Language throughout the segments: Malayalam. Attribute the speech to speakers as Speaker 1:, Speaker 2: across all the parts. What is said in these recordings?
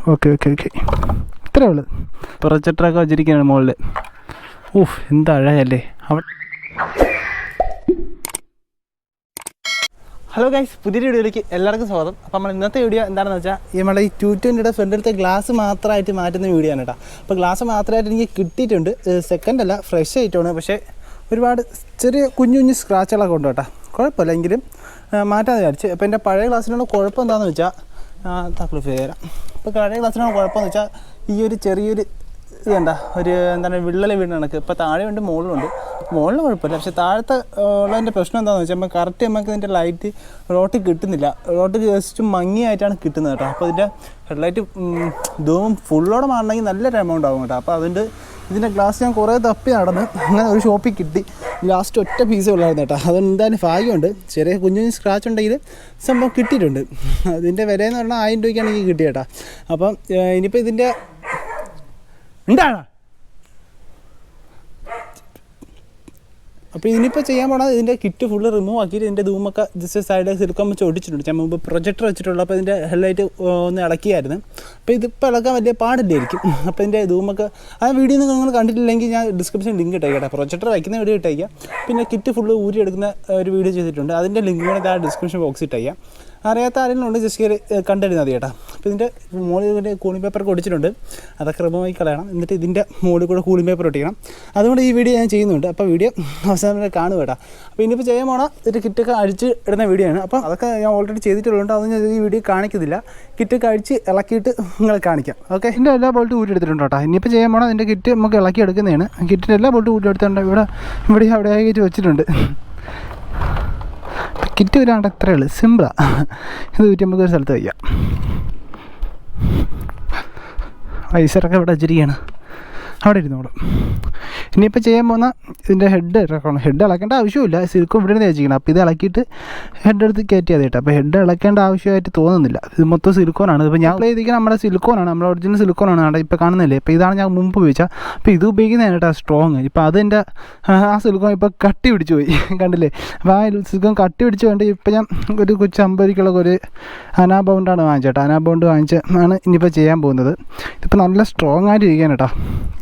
Speaker 1: ഓക്കെ ഓക്കെ ഓക്കെ ഇത്രയേ ഉള്ളൂ. പ്രൊജക്ടറൊക്കെ വെച്ചിരിക്കുകയാണ് മുകളിൽ. ഓഹ് എന്താ അഴകല്ലേ അവിടെ. ഹലോ ഗൈസ്, പുതിയൊരു വീഡിയോയിലേക്ക് എല്ലാവർക്കും സ്വാഗതം. അപ്പോൾ നമ്മൾ ഇന്നത്തെ വീഡിയോ എന്താണെന്ന് വെച്ചാൽ നമ്മുടെ ഈ 220യുടെ ഫ്രണ്ടിലത്തെ ഗ്ലാസ് മാത്രമായിട്ട് മാറ്റുന്ന വീഡിയോ ആണ് കേട്ടോ. അപ്പോൾ ഗ്ലാസ് മാത്രമായിട്ട് എനിക്ക് കിട്ടിയിട്ടുണ്ട്. സെക്കൻഡ് അല്ല, ഫ്രഷ് ആയിട്ടാണ്. പക്ഷേ ഒരുപാട് ചെറിയ കുഞ്ഞു കുഞ്ഞു സ്ക്രാച്ചുകളൊക്കെ ഉണ്ട് കേട്ടോ. കുഴപ്പമില്ല, എങ്കിലും മാറ്റാൻ വിചാരിച്ച്. അപ്പോൾ എൻ്റെ പഴയ ഗ്ലാസ്സിനുള്ള കുഴപ്പം എന്താണെന്ന് വെച്ചാൽ താക്കൾ ഫേരാം. അപ്പോൾ പഴയ ഗ്ലാസ്സിനുള്ള കുഴപ്പമെന്ന് വെച്ചാൽ ഈ ഒരു ചെറിയൊരു ഇതെന്താ ഒരു എന്താണ് വിള്ളൽ വീണ് കണക്ക്. ഇപ്പോൾ താഴെയുണ്ട്, മുകളിലുണ്ട്. മുകളിൽ കുഴപ്പമില്ല, പക്ഷേ താഴത്തെ ഉള്ളതിൻ്റെ പ്രശ്നം എന്താണെന്ന് വെച്ചാൽ നമുക്ക് കറക്റ്റ് നമുക്ക് ഇതിൻ്റെ ലൈറ്റ് റോട്ടിൽ കിട്ടുന്നില്ല. റോട്ടിൽ ജസ്റ്റ് മങ്ങിയായിട്ടാണ് കിട്ടുന്നത് കേട്ടോ. അപ്പോൾ ഇതിൻ്റെ ഹെഡ്ലൈറ്റ് ധൂം ഫുള്ളോടെ മാറണമെങ്കിൽ നല്ലൊരു എമൗണ്ട് ആകും കേട്ടോ. അപ്പോൾ അതുകൊണ്ട് ഇതിൻ്റെ ഗ്ലാസ് ഞാൻ കുറേ തപ്പി നടന്ന് അങ്ങനെ ഒരു ഷോപ്പിൽ കിട്ടി. ലാസ്റ്റ് ഒറ്റ പീസേ ഉള്ളായിരുന്നു കേട്ടോ. അതെന്തായാലും ഭാഗ്യമുണ്ട്. ചെറിയ കുഞ്ഞു സ്ക്രാച്ച് ഉണ്ടെങ്കിൽ സംഭവം കിട്ടിയിട്ടുണ്ട്. അതിൻ്റെ വിലയെന്ന് പറഞ്ഞാൽ 1000 രൂപയ്ക്കാണ് എനിക്ക് കിട്ടിയത് കേട്ടോ. അപ്പം ഇനിയിപ്പോൾ ഇതിൻ്റെ എന്താണ് അപ്പോൾ ഇതിനിപ്പോൾ ചെയ്യാൻ പോണത് ഇതിൻ്റെ കിറ്റ് ഫുള്ള് റിമൂവ് ആക്കിയിട്ട് ഇതിൻ്റെ ധൂമൊക്കെ ജസ്റ്റ് സൈഡ് സിലിക്കോൺ വെച്ച് ഒടിച്ചിട്ടുണ്ട്. ഞാൻ മുമ്പ് പ്രൊജക്ടർ വെച്ചിട്ടുള്ള അപ്പോൾ ഇതിൻ്റെ ഹെഡ്ലൈറ്റ് ഒന്ന് ഇളക്കിയായിരുന്നു. അപ്പോൾ ഇതിപ്പോൾ ഇളക്കാൻ വലിയ പാടില്ലായിരിക്കും. അപ്പോൾ ഇതിൻ്റെ ധൂമൊക്കെ ആ വീഡിയോ നിങ്ങൾ കണ്ടിട്ടില്ലെങ്കിൽ ഞാൻ ഡിസ്ക്രിപ്ഷൻ ലിങ്ക് ഇട്ടേക്കാം. പ്രൊജക്ടർ വയ്ക്കുന്ന വീഡിയോ ഇട്ടേക്കാം. പിന്നെ കിറ്റ് ഫുള്ള് ഊരി എടുക്കുന്ന ഒരു വീഡിയോ ചെയ്തിട്ടുണ്ട്. അതിൻ്റെ ലിങ്ക് കൂടെ ആ ഡിസ്ക്രിപ്ഷൻ ബോക്സിൽ ഇട്ടേക്കാം. അറിയാത്ത ആരെങ്കിലും ഉണ്ട് ജസ്റ്റ് കയറി കണ്ടിരുന്നത് മതി കേട്ടോ. അപ്പോൾ ഇതിൻ്റെ മുകളിൽ ഇതിൻ്റെ കൂളിംഗ് പേപ്പർ ഒടിച്ചിട്ടുണ്ട്. അതൊക്കെ റിമൂവായി കളയണം. എന്നിട്ട് ഇതിൻ്റെ മുകളിൽ കൂടെ കൂളിംഗ് പേപ്പർ ഒട്ടിക്കണം. അതുകൊണ്ട് ഈ വീഡിയോ ഞാൻ ചെയ്യുന്നുണ്ട്. അപ്പോൾ വീഡിയോ അവസാനം കാണുക കേട്ടോ. അപ്പോൾ ഇനിയിപ്പോൾ ചെയ്യാൻ പോണ ഇതിൻ്റെ കിറ്റൊക്കെ അഴിച്ച് ഇടുന്ന വീഡിയോ ആണ്. അപ്പോൾ അതൊക്കെ ഞാൻ ഓൾറെഡി ചെയ്തിട്ടുള്ളതുകൊണ്ട് അതൊന്നും ഞാൻ ഈ വീഡിയോ കാണിക്കുന്നില്ല. കിറ്റൊക്കെ അഴിച്ച് ഇളക്കിയിട്ട് നിങ്ങൾ കാണിക്കാം. ഓക്കെ, ഇതിൻ്റെ എല്ലാ ബോൾട്ടും ഊരി എടുത്തിട്ടുണ്ട് കേട്ടോ. ഇനിയിപ്പോൾ ചെയ്യാൻ പോണ ഇതിൻ്റെ കിറ്റ് നമുക്ക് ഇളക്കി എടുക്കുന്നതാണ്. കിറ്റിൻ്റെ എല്ലാ ബോൾട്ടും ഊരി എടുത്തിട്ടുണ്ട്. ഇവിടെ അവിടെ ആയിട്ട് വെച്ചിട്ടുണ്ട്. കിറ്റ് വരാണ്ട് അത്രയേ ഉള്ളൂ, സിമ്പിളാണ്. ഇത് നമുക്ക് ഒരു സ്ഥലത്ത് വയ്ക്കാം. ഐസറൊക്കെ ഇവിടെ വെച്ചിരിക്കുകയാണ്, അവിടെ ഇരുന്നോളും. ഇനിയിപ്പോൾ ചെയ്യാൻ പോകുന്ന ഇതിൻ്റെ ഹെഡ് ഇളക്കണം. ഹെഡ് ഇളക്കേണ്ട ആവശ്യമില്ല, സിലിക്കോൺ ഇവിടെ നിന്ന് തേച്ചിരിക്കണം. അപ്പോൾ ഇത് ഇളക്കിയിട്ട് ഹെഡ് എടുത്ത് കയറ്റിയാൽ കേട്ടോ. അപ്പോൾ ഹെഡ് ഇളക്കേണ്ട ആവശ്യമായിട്ട് തോന്നുന്നില്ല. ഇത് മൊത്തം സിലിക്കോനാണ്. ഇപ്പോൾ ഞാൻ ചെയ്തിരിക്കുന്നത് നമ്മുടെ സിലിക്കോനാണ്, നമ്മുടെ ഒറിജിനൽ സിലിക്കോനാണ്. അവിടെ ഇപ്പോൾ കാണുന്നില്ലേ. അപ്പോൾ ഇതാണ് ഞാൻ മുമ്പ് ഉപയോഗിച്ചത്. അപ്പോൾ ഇത് ഉപയോഗിക്കുന്നതാണ് കേട്ടോ സ്ട്രോങ്. ഇപ്പോൾ അതിൻ്റെ ആ സിലിക്കോൺ ഇപ്പോൾ കട്ടി പിടിച്ച് പോയി, കണ്ടില്ലേ. അപ്പോൾ ആ സിലിക്കോൺ കട്ടി പിടിച്ച് കൊണ്ട് ഇപ്പോൾ ഞാൻ ഒരു കൊച്ചു 50 കിലോ ഒരു അനാബൗണ്ടാണ് വാങ്ങിച്ചേട്ടോ. അനാബൗണ്ട് വാങ്ങിച്ചാണ് ഇനിയിപ്പോൾ ചെയ്യാൻ പോകുന്നത്. ഇതിപ്പോൾ നല്ല സ്ട്രോങ് ആയിട്ട് ഇരിക്കാൻ കേട്ടോ.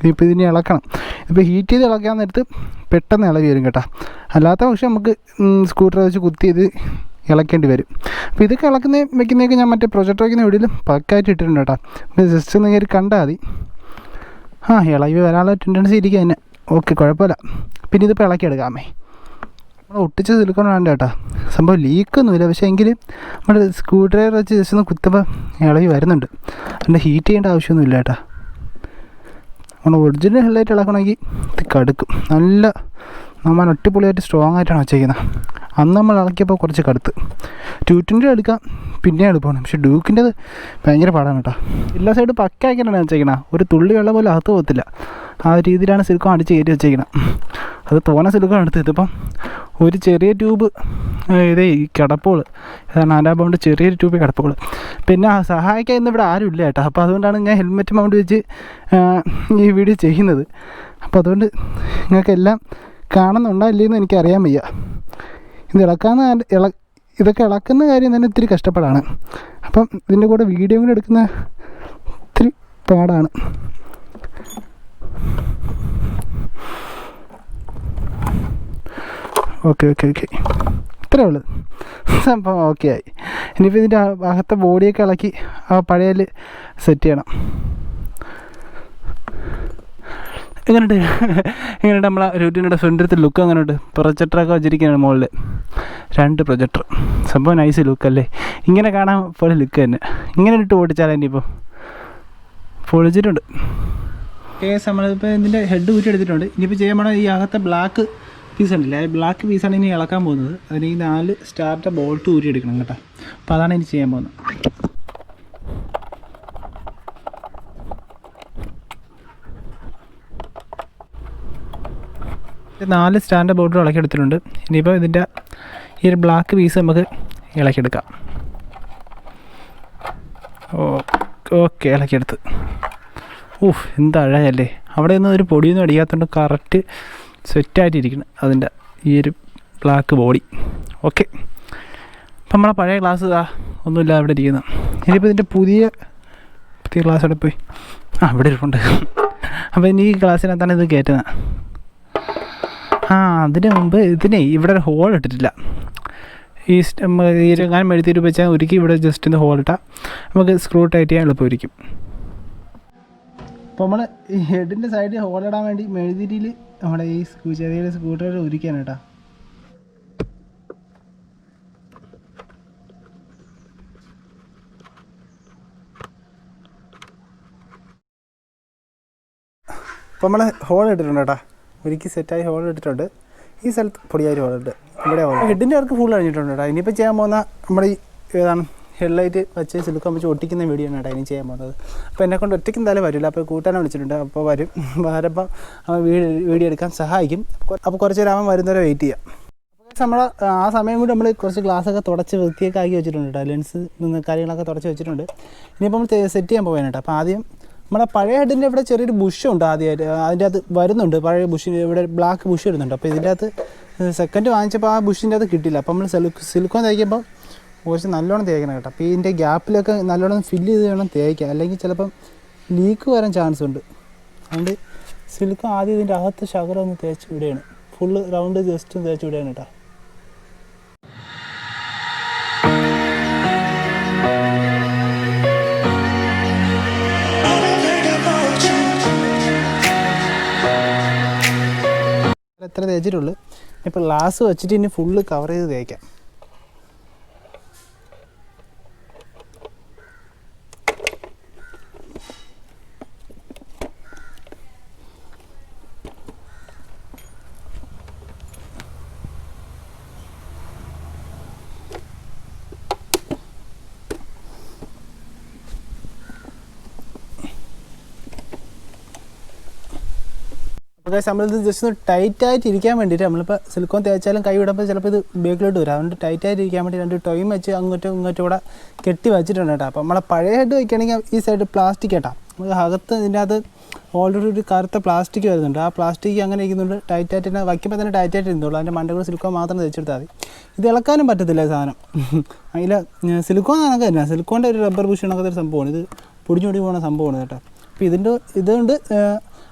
Speaker 1: ഇപ്പോൾ ഇതിനെ ഇളക്കണം. ഇപ്പോൾ ഹീറ്റ് ചെയ്ത് ഇളക്കാൻ നേരത്ത് പെട്ടെന്ന് ഇളകി വരും കേട്ടോ. അല്ലാത്ത പക്ഷേ നമുക്ക് സ്കൂട്ടർ വെച്ച് കുത്തി ഇത് ഇളക്കേണ്ടി വരും. അപ്പോൾ ഇതൊക്കെ വെക്കുന്നതൊക്കെ ഞാൻ മറ്റേ പ്രൊജക്ടർ വയ്ക്കുന്ന വീഡിയോയിൽ പക്കായിട്ട് ഇട്ടിട്ടുണ്ട് കേട്ടോ. ജസ്റ്റ് ഒന്ന് കയറി കണ്ടാൽ മതി. ഇളകി വരാനുള്ള ടെൻഡൻസി ഇരിക്കുക തന്നെ. ഓക്കെ, കുഴപ്പമില്ല. പിന്നെ ഇതിപ്പോൾ ഇളക്കിയെടുക്കാമേ. നമ്മൾ ഒട്ടിച്ച സിലിക്കോൺ വേണ്ട കേട്ടോ. സംഭവം ലീക്കൊന്നുമില്ല, പക്ഷേ എങ്കിലും നമ്മുടെ സ്ക്രൂ ഡ്രൈവർ വെച്ച് ജസ്റ്റ് ഒന്ന് കുത്തുമ്പോൾ ഇളകി വരുന്നുണ്ട്. അതിൻ്റെ ഹീറ്റ് ചെയ്യേണ്ട ആവശ്യമൊന്നുമില്ല കേട്ടോ. നമ്മൾ ഒറിജിനൽ ഹെഡ്ലൈറ്റ് ഇളക്കണമെങ്കിൽ ഇത് കടുക്കും. നല്ല നമ്മൾ അടിപൊളിയായിട്ട് സ്ട്രോങ് ആയിട്ടാണ് വെച്ചേക്കുന്നത്. അന്ന് നമ്മൾ ഇളക്കിയപ്പോൾ കുറച്ച് കടുത്ത്. 220 എടുക്കാം, പിന്നെ എളുപ്പമാണ്. പക്ഷേ ഡ്യൂക്കിൻ്റെത് ഭയങ്കര പാടാണ് കേട്ടോ. എല്ലാ സൈഡും പക്കാക്കിയാണ് വെച്ചേക്കണം. ഒരു തുള്ളി വെള്ളം പോലും അകത്ത് പോകത്തില്ല. ആ രീതിയിലാണ് സിലിക്കോൺ അടിച്ച് കയറ്റി വെച്ചേക്കണം. അത് തോന സിലിക്കോൺ എടുത്ത് ഇതിപ്പം ഒരു ചെറിയ ട്യൂബ് ഇതേ ഈ കിടപ്പുകൾ ഏതാണ് അനാബൗണ്ട് ചെറിയൊരു ട്യൂബ് കിടപ്പുകൾ. പിന്നെ സഹായിക്കാൻ ഇന്ന് ഇവിടെ ആരും ഇല്ല കേട്ടോ. അപ്പോൾ അതുകൊണ്ടാണ് ഞാൻ ഹെൽമെറ്റ് മൗണ്ട് വെച്ച് ഈ വീഡിയോ ചെയ്യുന്നത്. അപ്പോൾ അതുകൊണ്ട് നിങ്ങൾക്കെല്ലാം കാണുന്നുണ്ടോ ഇല്ലയെന്ന് എനിക്കറിയാൻ വയ്യ. ഇത് ഇതൊക്കെ ഇളക്കുന്ന കാര്യം തന്നെ ഇത്തിരി കഷ്ടപ്പാടാണ്. അപ്പം ഇതിൻ്റെ കൂടെ വീഡിയോ കൂടെ എടുക്കുന്ന ഇത്തിരി പാടാണ്. ഓക്കെ ഇത്രയേ ഉള്ളൂ, സംഭവം ഓക്കെ ആയി. ഇനിയിപ്പോൾ ഇതിൻ്റെ അകത്തെ ബോഡിയൊക്കെ ഇളക്കി ആ പഴയതിൽ സെറ്റ് ചെയ്യണം. എങ്ങനെയുണ്ട് നമ്മളെ റൂട്ടിൻ്റെ ഫ്രണ്ടിലത്തെ ലുക്ക്? അങ്ങനെയുണ്ട്. പ്രൊജക്ടറൊക്കെ വെച്ചിരിക്കുകയാണ് മുകളിൽ, 2 പ്രൊജക്ടർ. സംഭവം നൈസ് ലുക്കല്ലേ. ഇങ്ങനെ കാണാൻ പോലെ ലുക്ക് തന്നെ. ഇങ്ങനെ ഇട്ട് ഓടിച്ചാൽ ഇനിയിപ്പോൾ പൊളിച്ചിട്ടുണ്ട്. നമ്മളിപ്പോൾ ഇതിൻ്റെ ഹെഡ് ഊറ്റി എടുത്തിട്ടുണ്ട്. ഇനിയിപ്പോൾ ചെയ്യാൻ പോണത് ഈ അകത്തെ ബ്ലാക്ക് പീസ് ഉണ്ടല്ലേ, ആ ബ്ലാക്ക് പീസാണ് ഇനി ഇളക്കാൻ പോകുന്നത്. അതിന് ഈ 4 സ്റ്റാറിൻ്റെ ബോൾട്ട് ഊരി എടുക്കണം കേട്ടോ. അപ്പോൾ അതാണ് ഇനി ചെയ്യാൻ പോകുന്നത്. നാല് സ്റ്റാൻഡ് ബോർഡ് ഇളക്കിയെടുത്തിട്ടുണ്ട്. ഇനിയിപ്പോൾ ഇതിൻ്റെ ഈ ഒരു ബ്ലാക്ക് പീസ് നമുക്ക് ഇളക്കിയെടുക്കാം. ഓക്കെ, ഇളക്കിയെടുത്ത്. എന്താ അഴകല്ലേ. അവിടെ ഒന്നും ഒരു പൊടിയൊന്നും അടിക്കാത്തതുകൊണ്ട് കറക്റ്റ് സെറ്റായിട്ടിരിക്കണം അതിൻ്റെ ഈ ഒരു ബ്ലാക്ക് ബോഡി. ഓക്കെ, അപ്പം നമ്മളെ പഴയ ഗ്ലാസ് ഒന്നുമില്ല അവിടെ ഇരിക്കുന്നത്. ഇനിയിപ്പോൾ ഇതിൻ്റെ പുതിയ പുതിയ ഗ്ലാസ് അവിടെ പോയി. ഇവിടെ ഇരിപ്പുണ്ട്. അപ്പോൾ ഇനി ഈ ഗ്ലാസ്സിനകത്താണ് ഇത് കയറ്റുന്നത്. അതിന് മുമ്പ് ഇവിടെ ഒരു ഹോൾ ഇട്ടിട്ടില്ല. ഈ ഞാൻ മെഴുതിയിട്ട് വെച്ചാൽ ഒരുക്കി ഇവിടെ ജസ്റ്റ് ഒന്ന് ഹോൾ ഇട്ടാൽ നമുക്ക് സ്ക്രൂ ടൈറ്റ് ചെയ്യാൻ എളുപ്പമായിരിക്കും. അപ്പോൾ നമ്മൾ ഈ ഹെഡിൻ്റെ സൈഡിൽ ഹോളിടാൻ വേണ്ടി മെഴുതിരിയിൽ നമ്മുടെ ഈ ചെറിയ സ്ക്രൂ ഡ്രൈവർ ഒരുക്കുകയാണ് കേട്ടോ. അപ്പോൾ നമ്മൾ ഹോൾ ഇട്ടിട്ടുണ്ട് കേട്ടോ. ഒരുക്കി സെറ്റായി ഹോൾ ഇട്ടിട്ടുണ്ട്. ഈ സ്ഥലത്ത് പൊടിയായി ഹോളുണ്ട്. ഇവിടെ ഹെഡിൻ്റെ വർക്ക് ഫുൾ കഴിഞ്ഞിട്ടുണ്ട് കേട്ടോ. ഇനിയിപ്പോൾ ചെയ്യാൻ പോകുന്ന നമ്മുടെ ഈ ഏതാണ് ഹെഡ്ലൈറ്റ് വെച്ച് സിലിക്കോൺ വെച്ച് ഒട്ടിക്കുന്ന വീഡിയോ ആണ് കേട്ടോ ഇനി ചെയ്യാൻ പോകുന്നത്. അപ്പോൾ എന്നെക്കൊണ്ട് ഒറ്റയ്ക്ക് എന്തായാലും വരില്ല. അപ്പോൾ കൂട്ടാനെ വിളിച്ചിട്ടുണ്ട്. അപ്പോൾ വരുമ്പോൾ അവൻ വീഡിയോ എടുക്കാൻ സഹായിക്കും. അപ്പോൾ കുറച്ച് നേരം അവൻ വരുന്നവരെ വെയിറ്റ് ചെയ്യാം. അപ്പോൾ നമ്മൾ ആ സമയം കൂടി നമ്മൾ കുറച്ച് ഗ്ലാസ്സൊക്കെ തുടച്ച് വൃത്തിയൊക്കെ ആക്കി വെച്ചിട്ടുണ്ട് കേട്ടോ. ലെൻസ് കാര്യങ്ങളൊക്കെ തുടച്ച് വെച്ചിട്ടുണ്ട്. ഇനിയിപ്പോൾ നമ്മൾ സെറ്റ് ചെയ്യാൻ പോകാനായിട്ട്. അപ്പോൾ ആദ്യം നമ്മുടെ പഴയ ഹെഡിൻ്റെ ഇവിടെ ചെറിയൊരു ബുഷുണ്ട്. ആദ്യമായിട്ട് അതിൻ്റെ അകത്ത് വരുന്നുണ്ട്. പഴയ ബുഷിന് ഇവിടെ ബ്ലാക്ക് ബുഷ് വരുന്നുണ്ട്. അപ്പോൾ ഇതിൻ്റെ അകത്ത് സെക്കൻഡ് വാങ്ങിച്ചപ്പോൾ ആ ബുഷിൻ്റെ അകത്ത് കിട്ടില്ല. അപ്പോൾ നമ്മൾ സിലിക്കോൺ തേക്കുമ്പോൾ കുറച്ച് നല്ലോണം തേക്കണം കേട്ടോ. അപ്പോൾ ഇതിൻ്റെ ഗ്യാപ്പിലൊക്കെ നല്ലോണം ഫില്ല് ചെയ്ത് വേണം തേക്കുക. അല്ലെങ്കിൽ ചിലപ്പം ലീക്ക് വരാൻ ചാൻസ് ഉണ്ട്. അതുകൊണ്ട് സിലിക്കോൺ ആദ്യം ഇതിൻ്റെ അകത്ത് ശകലം ഒന്ന് തേച്ച് വിടുകയാണ്. ഫുള്ള് റൗണ്ട് ജസ്റ്റ് ഒന്ന് തേച്ച് വിടുകയാണ് കേട്ടോ. എത്ര തേച്ചിട്ടുള്ളൂ. ഇപ്പോൾ ഗ്ലാസ് വെച്ചിട്ട് ഇനി ഫുള്ള് കവർ ചെയ്ത് തേക്കാം. അപ്പോൾ നമ്മളിത് ജസ്റ്റ് ഒന്ന് ടൈറ്റായിട്ട് ഇരിക്കാൻ വേണ്ടിയിട്ട് നമ്മളിപ്പോൾ സിലിക്കോൺ തേച്ചാലും കൈ വിടുമ്പോൾ ചിലപ്പോൾ ഇത് ബേക്കിലോട്ട് വരും. അതുകൊണ്ട് ടൈറ്റായിട്ട് ഇരിക്കാൻ വേണ്ടി 2 ടോയും വെച്ച് അങ്ങോട്ടും ഇങ്ങോട്ടും കൂടെ കെട്ടി വെച്ചിട്ടുണ്ട് കേട്ടോ. അപ്പോൾ നമ്മളെ പഴയ ഹെഡ് വയ്ക്കുകയാണെങ്കിൽ ഈ സൈഡ് പ്ലാസ്റ്റിക് കേട്ടോ. നമുക്ക് അകത്ത് ഇതിൻ്റെ അകത്ത് ഓൾറെഡി ഒരു കറുത്ത പ്ലാസ്റ്റിക് വരുന്നുണ്ട്. ആ പ്ലാസ്റ്റിക് അങ്ങനെ ഇരിക്കുന്നുണ്ട്. ടൈറ്റായിട്ട് തന്നെ വയ്ക്കുമ്പോൾ തന്നെ ടൈറ്റായിട്ട് ഇരുന്നുള്ളൂ. അതിൻ്റെ മണ്ടകൾ സിലിക്കോൺ മാത്രം തേച്ചെടുത്താൽ മതി. ഇത് ഇളക്കാനും പറ്റത്തില്ല സാധനം. അതിൽ സിലിക്കോൺ കണക്ക് തന്നെ. സിലിക്കോണിൻ്റെ ഒരു റബ്ബർ ബുഷ് കണക്കത്തെ ഒരു സംഭവമാണ്. ഇത് പൊടിഞ്ഞൊടി പോകുന്ന സംഭവമാണ് കേട്ടോ. അപ്പോൾ ഇതുകൊണ്ട്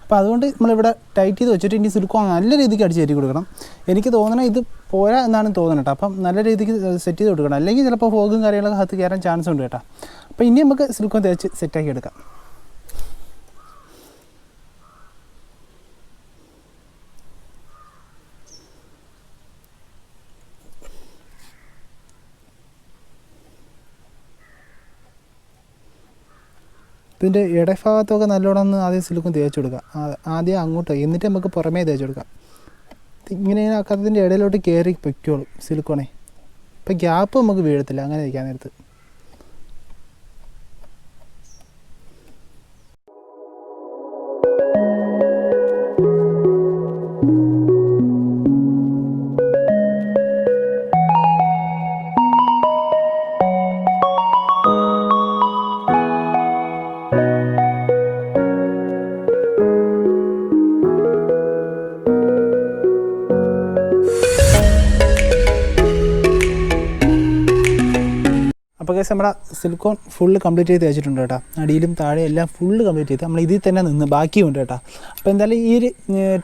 Speaker 1: അപ്പോൾ അതുകൊണ്ട് നമ്മളിവിടെ ടൈറ്റ് ചെയ്ത് വെച്ചിട്ട് ഇനി സിലിക്കോൺ നല്ല രീതിക്ക് അടിച്ച് കയറ്റി കൊടുക്കണം. എനിക്ക് തോന്നണം ഇത് പോരാ എന്നാണ് തോന്നുന്നത് കേട്ടോ. അപ്പം നല്ല രീതിക്ക് സെറ്റ് ചെയ്ത് കൊടുക്കണം. അല്ലെങ്കിൽ ചിലപ്പോൾ ഫോഗും കാര്യങ്ങളൊക്കെ അകത്ത് കയറാൻ ചാൻസ് ഉണ്ട് കേട്ടോ. അപ്പോൾ ഇനി നമുക്ക് സിലിക്കോൺ തേച്ച് സെറ്റാക്കി എടുക്കാം. ഇതിൻ്റെ ഇടഭാഗത്തൊക്കെ നല്ലോണം ഒന്ന് ആദ്യം സിലിക്കോൺ തേച്ച് കൊടുക്കുക. ആദ്യം അങ്ങോട്ട്, എന്നിട്ട് നമുക്ക് പുറമേ തേച്ച് കൊടുക്കാം. ഇങ്ങനെ ആക്കാത്തതിൻ്റെ ഇടയിലോട്ട് കയറി പൊയ്ക്കോളും സിലിക്കോണേ. ഇപ്പം ഗ്യാപ്പ് നമുക്ക് വീഴത്തില്ല അങ്ങനെ തേക്കാൻ നേരത്ത്. അപ്പോൾ കേസ് നമ്മുടെ സിലിക്കോൺ ഫുള്ള് കംപ്ലീറ്റ് ചെയ്ത് വെച്ചിട്ടുണ്ട് കേട്ടോ. അടിയിലും താഴെ എല്ലാം ഫുള്ള് കംപ്ലീറ്റ് ചെയ്ത് നമ്മൾ ഇതിൽ തന്നെ നിന്ന് ബാക്കിയുണ്ട് കേട്ടോ. അപ്പോൾ എന്തായാലും ഈ ഒരു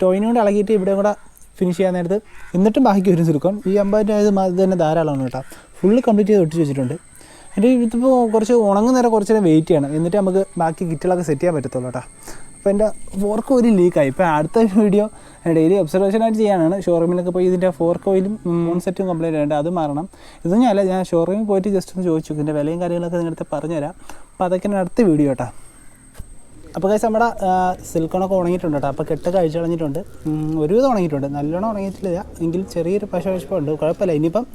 Speaker 1: ടോയിനും കൂടെ ഇളകിയിട്ട് ഇവിടെ കൂടെ ഫിനിഷ് ചെയ്യാൻ നേരത്ത് എന്നിട്ടും ബാക്കി വരും സിലിക്കോൺ. ഈ 50 രൂപ ഇത് തന്നെ ധാരാളമാണ് കേട്ടോ. ഫുള്ള് കംപ്ലീറ്റ് ചെയ്ത് ഒട്ടിച്ച് വെച്ചിട്ടുണ്ട്. എൻ്റെ ഇതിപ്പോൾ കുറച്ച് ഉണങ്ങുന്നേരം കുറച്ച് നേരം വെയിറ്റ് ചെയ്യണം. എന്നിട്ട് നമുക്ക് ബാക്കി കിറ്റുകളൊക്കെ സെറ്റ് ചെയ്യാൻ പറ്റത്തുള്ളൂ കേട്ടോ. അപ്പോൾ എൻ്റെ ഫോർക്ക് ഓയിൽ ലീക്കായി. ഇപ്പോൾ അടുത്ത വീഡിയോ ഡെയിലി ഒബ്സർവേഷനായിട്ട് ചെയ്യാനാണ്. ഷോറൂമിലൊക്കെ പോയി ഇതിൻ്റെ ഫോർക്ക് ഓയിലും മൂൺ സെറ്റും കംപ്ലൈൻറ്റ് ഉണ്ട്. അത് മാറണം. ഇതൊന്നും അല്ല, ഞാൻ ഷോറൂമിൽ പോയിട്ട് ജസ്റ്റ് ഒന്ന് ചോദിച്ചു. ഇതിൻ്റെ വിലയും കാര്യങ്ങളൊക്കെ നിങ്ങളുടെ പറഞ്ഞുതരാം. അപ്പോൾ അതൊക്കെ അടുത്ത വീഡിയോ കേട്ടോ. അപ്പോൾ കേസ് നമ്മുടെ സിലിക്കോണൊക്കെ ഉണങ്ങിയിട്ടുണ്ട് കേട്ടോ. അപ്പോൾ കെട്ടൊക്കെ അഴിച്ചു കളഞ്ഞിട്ടുണ്ട്. ഒരുവിധം ഉണങ്ങിയിട്ടുണ്ട്. നല്ലോണം ഉണങ്ങിയിട്ടില്ല എങ്കിൽ ചെറിയൊരു പശവശപ്പുണ്ട്. കുഴപ്പമില്ല. ഇനിയിപ്പം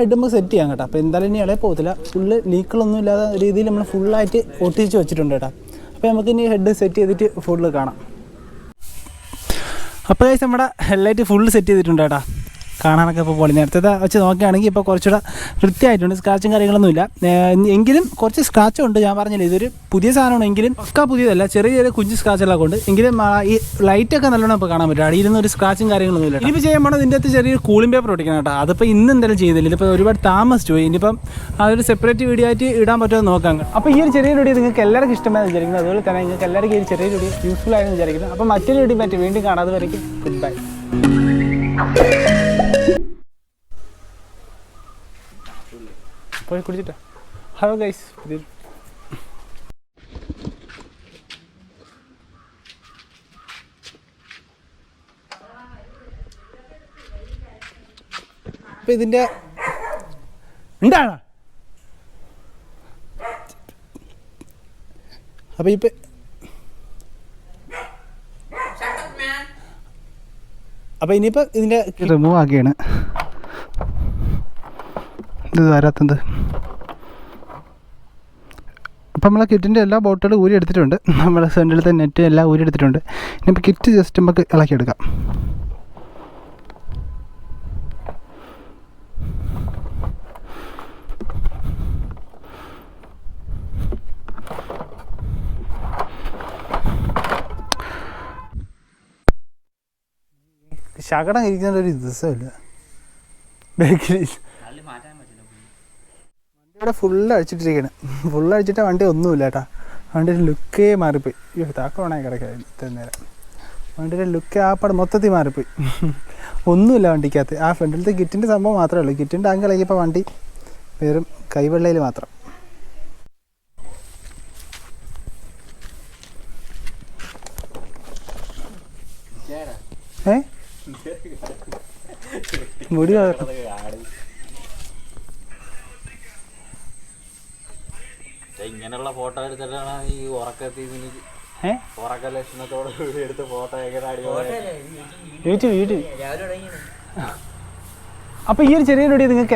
Speaker 1: ഇടുമ്പോൾ സെറ്റ് ചെയ്യാം കേട്ടോ. അപ്പോൾ എന്തായാലും ഇനി ഇളയെ പോകത്തില്ല. ഫുള്ള് ലീക്കുകളൊന്നും ഇല്ലാത്ത രീതിയിൽ നമ്മൾ ഫുള്ളായിട്ട് ഒട്ടിച്ച് വെച്ചിട്ടുണ്ട് കേട്ടോ. അപ്പോൾ നമുക്ക് ഇനി ഹെഡ് സെറ്റ് ചെയ്തിട്ട് ഫുള്ള് കാണാം. അപ്പോൾ കേസ് നമ്മുടെ ഹെഡ്ലൈറ്റ് ഫുള്ള് സെറ്റ് ചെയ്തിട്ടുണ്ട് കേട്ടോ. കാണാനൊക്കെ ഇപ്പോൾ പൊളി. നേരത്തെ വെച്ച് നോക്കുകയാണെങ്കിൽ ഇപ്പോൾ കുറച്ചുകൂടെ വൃത്തിയായിട്ടുണ്ട്, സ്ക്രാച്ചും കാര്യങ്ങളൊന്നുമില്ല. എങ്കിലും കുറച്ച് സ്ക്രാച്ചും ഉണ്ട്. ഞാൻ പറഞ്ഞില്ല ഇതൊരു പുതിയ സാധനമാണ്, എങ്കിലും ഒക്കെ പുതിയതല്ല, ചെറിയ ചെറിയ കുഞ്ഞ് സ്ക്രാച്ചുകളൊക്കെ ഉണ്ട്. എങ്കിലും ഈ ലൈറ്റൊക്കെ നല്ലോണം ഇപ്പോൾ കാണാൻ പറ്റും. അടിയിൽ നിന്ന് ഒരു സ്ക്രാച്ചും കാര്യങ്ങളൊന്നുമില്ല. ഇനിയിപ്പോൾ ചെയ്യുമ്പോൾ ഇതിൻ്റെ അകത്ത് ചെറിയൊരു കൂളിംഗ് പേപ്പർ ഒട്ടിക്കണം കേട്ടോ. അതിപ്പോൾ ഇന്ന് എന്തായാലും ചെയ്തില്ല, ഇതിപ്പോൾ ഒരുപാട് താമസിച്ചു പോയി. ഇനിയിപ്പം അതൊരു സെപ്പറേറ്റ് വീഡിയോ ആയിട്ട് ഇടാൻ പറ്റുമെന്ന് നോക്കാം. അപ്പോൾ ഈ ഒരു ചെറിയ വീഡിയോ നിങ്ങൾക്ക് എല്ലാവർക്കും ഇഷ്ടമായെന്ന് വിചാരിക്കുന്നു. അതുപോലെ തന്നെ നിങ്ങൾക്ക് എല്ലാവർക്കും ഈ ചെറിയ വീഡിയോ യൂസ്ഫുൾ ആയെന്ന് വിചാരിക്കുന്നു. അപ്പോൾ മറ്റൊരു വീഡിയോ പറ്റി വീണ്ടും കാണാതെ വരയ്ക്കും. Good bye. പോയി കുടിച്ചിട്ടാ. Hello guys. അപ്പം ഇതിൻ്റെ ഉണ്ടാണോ? അപ്പം ഇപ്പം അപ്പം ഇനിയിപ്പോൾ ഇതിൻ്റെ റിമൂവ് ആക്കിയാണ്. ഇത് വരാത്തത്. അപ്പം നമ്മളെ കിറ്റിൻ്റെ എല്ലാ ബോട്ടുകളും ഊരി എടുത്തിട്ടുണ്ട്. നമ്മളെ സെൻറ്ററിലത്തെ നെറ്റ് എല്ലാം ഊരി എടുത്തിട്ടുണ്ട്. ഇനിയിപ്പോൾ കിറ്റ് ജസ്റ്റ് നമുക്ക് ഇളക്കിയെടുക്കാം. ശകടം ഇരിക്കുന്ന ഒരു ദിവസമില്ല. ബാക്കിൽ വണ്ടിയുടെ ഫുള്ള് അടിച്ചിട്ടിരിക്കുകയാണ്. ഫുള്ള് അടിച്ചിട്ട് വണ്ടി ഒന്നുമില്ല കേട്ടോ. വണ്ടിയുടെ ലുക്കേ മാറിപ്പോയി. അയ്യോ താക്കോണായി കിടക്കാം ഇത്ര നേരം. വണ്ടിയുടെ ലുക്ക് ആപ്പാട് മൊത്തത്തിൽ മാറിപ്പോയി. ഒന്നുമില്ല വണ്ടിക്കകത്ത്. ആ ഫ്രണ്ടിലത്തെ കിറ്റിൻ്റെ സംഭവം മാത്രമേ ഉള്ളൂ. കിറ്റിൻ്റെ ടാങ്ക് ഇളകിയപ്പോൾ വണ്ടി വെറും കൈവെള്ളയിൽ മാത്രം. മുടി
Speaker 2: ഇങ്ങനെയുള്ള ഫോട്ടോ എടുത്തിട്ടാണ് ഈ ഉറക്കത്തിൽ ഉറക്ക ലക്ഷണത്തോടെ എടുത്ത് ഫോട്ടോ
Speaker 1: യൂട്യൂബ്. അപ്പോൾ ഈ ഒരു ചെറിയ വീഡിയോ നിങ്ങൾക്ക്